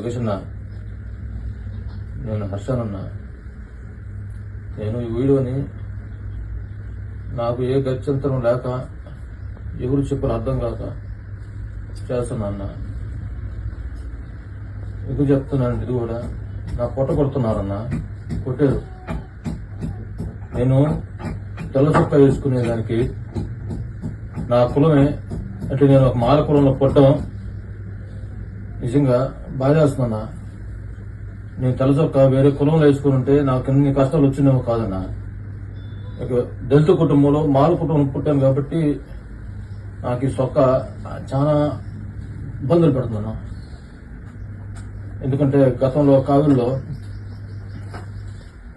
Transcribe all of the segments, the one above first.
లోకేష్ అన్న, నేను హర్షానన్నా. నేను ఈ వీడియోని నాకు ఏ గత్యంతరం లేక ఎవరు చెప్పారు అర్థం కాక చేస్తున్నా అన్న. ఎందుకు చెప్తున్నాను, ఇది కూడా నా పొట్ట కొడుతున్నారన్న, కొట్టారు. నేను తెల్ల చొక్కా వేసుకునేదానికి నా కులమే అంటే నేను ఒక మాల కులంలో పుట్టడం నిజంగా బాధేస్తున్నా. నేను తెల్ల చొక్కా వేరే కులంలో వేసుకుని ఉంటే నాకు ఎన్ని కష్టాలు వచ్చినావో కాదన్నా. దళిత కుటుంబంలో మాల కుటుంబం పుట్టాను కాబట్టి నాకు ఈ చొక్కా చాలా ఇబ్బందులు పెడుతున్నా. ఎందుకంటే గతంలో కావిల్లో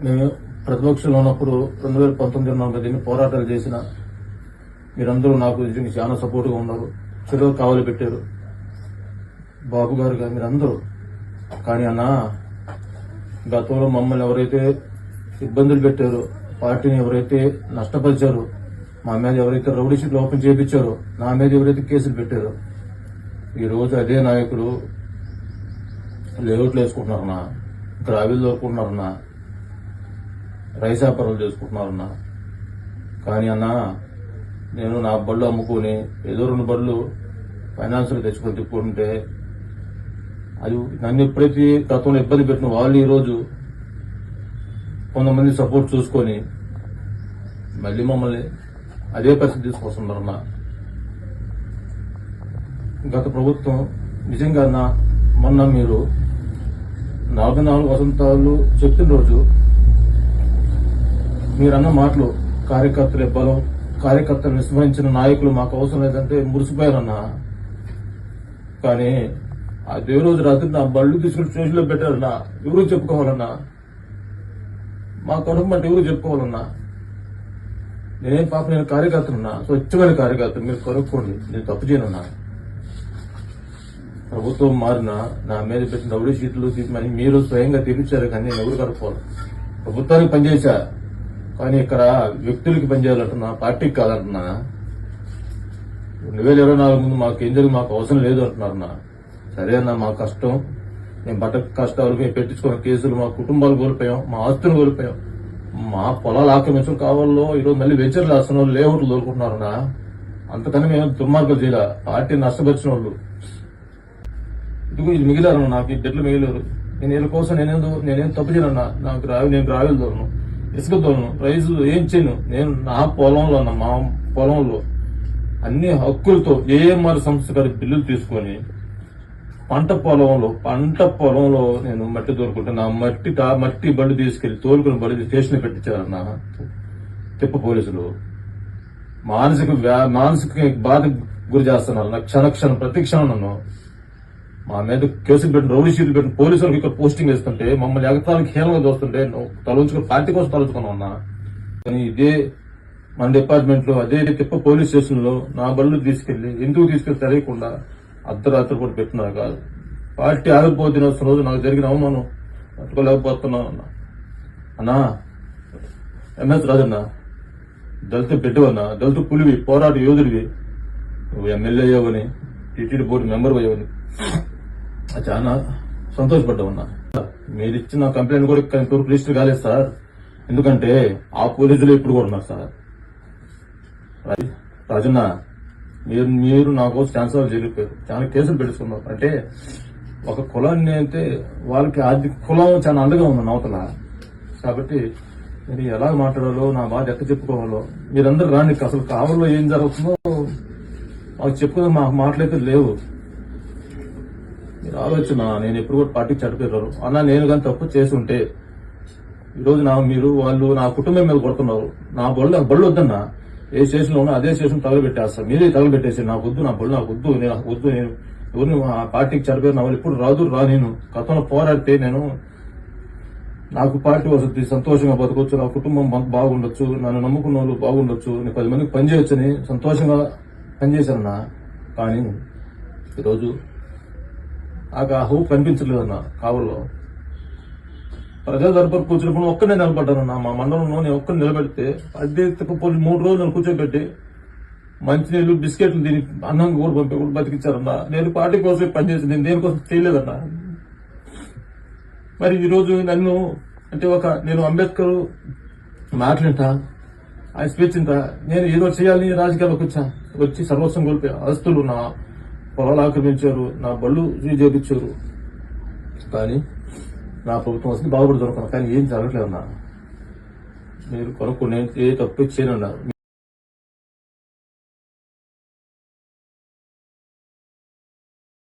మేము ప్రతిపక్షంలో ఉన్నప్పుడు 2019 దీన్ని పోరాటాలు చేసిన మీరందరూ నాకు దీనికి చాలా సపోర్ట్గా ఉన్నారు. చెరువు కావలి పెట్టారు బాబు గారు గారు మీరందరూ. కానీ అన్న, గతంలో మమ్మల్ని ఎవరైతే ఇబ్బందులు పెట్టారో, పార్టీని ఎవరైతే నష్టపరిచారో, మా మీద ఎవరైతే రౌడీ షీట్లు ఓపెన్ చేయించారో, నా మీద ఎవరైతే కేసులు పెట్టారో, ఈరోజు అదే నాయకులు లేఅవుట్లు వేసుకుంటున్నారన్నా, గ్రావెల్ దొరుకుంటున్నారన్నా, రైస్ వ్యాపారాలు చేసుకుంటున్నారన్నా. కానీ అన్న, నేను నా బళ్ళు అమ్ముకొని ఏదో 2 బళ్ళు ఫైనాన్స్లో తెచ్చుకొని తిప్పుకుంటే అది నన్ను ఎప్పుడైతే గతంలో ఇబ్బంది పెట్టిన వాళ్ళు ఈరోజు కొంతమంది సపోర్ట్ చూసుకొని మళ్ళీ మమ్మల్ని అదే పరిస్థితి తీసుకొస్తున్నారన్న. గత ప్రభుత్వం నిజంగా మొన్న మీరు 44 వసంతాలు చెప్పిన రోజు మీరన్న మాటలు కార్యకర్తలే బలం, కార్యకర్తలు విస్మరించిన నాయకులు మాకు అవసరం లేదంటే మురిసిపోయారన్నా. కానీ అదే రోజు రాత్రి నా బళ్ళు తీసుకుని స్టేషన్లో పెట్టారన్నా. ఎవరు చెప్పుకోవాలన్నా? మా కుటుంబం అంటే ఎవరు చెప్పుకోవాలన్నా? నేనేం పాప, నేను కార్యకర్తనున్నా, స్వచ్ఛమైన కార్యకర్త. మీరు కనుక్కోండి, నేను తప్పు చేయనున్నా. ప్రభుత్వం మారినా నా మీద పెట్టిన రౌడీ షీట్లు తీసుకుని మీరు స్వయంగా తీర్చారు, కానీ నేను ఎవరు కనుక్కోవాలి? ప్రభుత్వానికి పనిచేశా, కానీ ఇక్కడ వ్యక్తులకి పనిచేయాలంటున్నా, పార్టీకి కాదంటున్నా. 2024 ముందు మాకు ఏం జరిగి మాకు అవసరం లేదు అంటున్నారన్నా. సరే అన్న, మా కష్టం, మేము పడ్డ కష్టాలు మేము పెట్టించుకున్న కేసులు, మా కుటుంబాలు కోల్పోయాం, మా ఆస్తులు కోల్పోయాం, మా పొలాలు ఆక్రమించడం కావాలో ఈరోజు మళ్ళీ వెంచర్లు వేస్తున్న లేఅవుట్లు దొరుకుంటున్నారన్నా. అంతకన్నా మేము దుర్మార్గాలు చేయాల, పార్టీ నష్టపరిచిన వాళ్ళు ఇదిగో ఇది మిగిలారన్న. నాకు ఈ డెట్లు మిగిలారు. నేను వీళ్ళ కోసం నేనేం తప్పు చేయనన్నా. నేను గ్రావెల్ దోలను, ఇసుక దోలను, రైజు ఏం చేయను. నేను నా పొలంలో అన్న, మా పొలంలో అన్ని హక్కులతో ఏఎంఆర్ సంస్థ గారి బిల్లులు తీసుకొని పంట పొలంలో నేను మట్టి దొరుకుంటే నా మట్టి బండి తీసుకెళ్లి తోలుకుని బండి స్టేషన్ పెట్టించారన్న తిప్ప పోలీసులు. మానసిక బాధ గురి చేస్తున్నారు. నాకు క్షణక్షణం ప్రతి క్షణం నన్ను మా మీద కేసులు పెట్టిన రౌడీ షీట్లు పెట్టిన పోలీసులకు ఇక్కడ పోస్టింగ్ వేస్తుంటే మమ్మల్ని ఎగతానికి హీనంగా చూస్తుంటే తలంచుకుని పార్టీ కోసం తలుచుకున్నా ఉన్నా. కానీ ఇదే మన డిపార్ట్మెంట్ లో అదే తిప్ప పోలీస్ స్టేషన్ లో నా బళ్ళు తీసుకెళ్లి ఎందుకు తీసుకెళ్లి తెలియకుండా అర్ధరాత్రి కూడా పెట్టినారు కాదు. పార్టీ ఆవిర్భావ దినోత్సవం రోజు నాకు జరిగిన అవమానం పట్టుకోలేకపోతున్నాను అన్నా. ఎంఎస్ రాజన్న, దళిత బిడ్డవన్నా, దళిత పులివి, పోరాట యోధుడివి, నువ్వు ఎమ్మెల్యే అయ్యావని, టీటీడీ బోర్డు మెంబర్ అయ్యావని చాలా సంతోషపడ్డామన్నా. మీరు ఇచ్చిన కంప్లైంట్ కూడా ఇంతవరకు రిజిస్టర్ కాలేదు సార్. ఎందుకంటే ఆ పోలీసులు ఇప్పుడు కూడా ఉన్నారు సార్. రాజన్న, మీరు నా కోసం ఛాన్సర్ జరిగిపోయారు, చాలా కేసులు పెట్టుకున్నారు. అంటే ఒక కులాన్ని అయితే వాళ్ళకి ఆర్థిక కులం చాలా అండగా ఉంది నవతల. కాబట్టి మీరు ఎలా మాట్లాడాలో, నా బాధ ఎక్కడ చెప్పుకోవాలో మీరందరూ రాని. అసలు కావల్లో ఏం జరుగుతుందో మాకు చెప్పుకునే మా మాటలైతే లేవు. మీరు ఆలోచన, నేను ఎప్పుడు కూడా పార్టీకి చనిపోయారు అన్న. నేను కానీ తప్పు చేసి ఉంటే ఈరోజు వాళ్ళు నా కుటుంబం మీద కొడుతున్నారు. నా బళ్ళు వద్దన్నా, ఏ స్టేషన్ లో ఉన్నా అదే స్టేషన్ తగలబెట్టేస్తారు. మీరే తగలబెట్టేసి నాకు వద్దు, నా బళ్ళు నాకు వద్దు, నేను ఎవరిని పార్టీకి చనిపోయారు నా వాళ్ళు ఇప్పుడు రా. నేను గతంలో పోరాడితే నాకు పార్టీ వస్తుంది, సంతోషంగా బతకొచ్చు, నా కుటుంబం బాగుండొచ్చు, నన్ను నమ్ముకున్న వాళ్ళు బాగుండొచ్చు, నేను 10 మందికి పనిచేయొచ్చని సంతోషంగా పనిచేశానన్నా. కానీ ఈరోజు నాకు ఆ హోప్ కనిపించలేదన్నా. కావల్లో ప్రజల తరపున కూర్చున్నప్పుడు ఒక్కనే నిలబడ్డానన్నా. మా మండలంలో నేను ఒక్కరిని నిలబెడితే అదే 3 రోజులు నన్ను కూర్చోబెట్టి మంచినీళ్ళు, బిస్కెట్లు తిని అన్నం కూడా బతికించారన్నా. నేను పార్టీ కోసం పనిచేసి నేను దేనికోసం చేయలేదన్నా. మరి ఈ రోజు నన్ను అంటే నేను అంబేద్కర్ మాట్లాంటా ఆయన స్పీచ్ ఇంత నేను ఏదో చేయాలని రాజకీయాల్లోకి వచ్చి సర్వస్వం కోల్పోయా. ఆస్తులు నా పొలాలు ఆక్రమించారు, నా బళ్ళు చేపించారు. కానీ నా ప్రభుత్వం వస్తే బాగుపడి దొరకను. కానీ ఏం జరగట్లేదు అన్నా. మీరు కొనుక్కునే ఏ తప్పు చేయనన్నారు.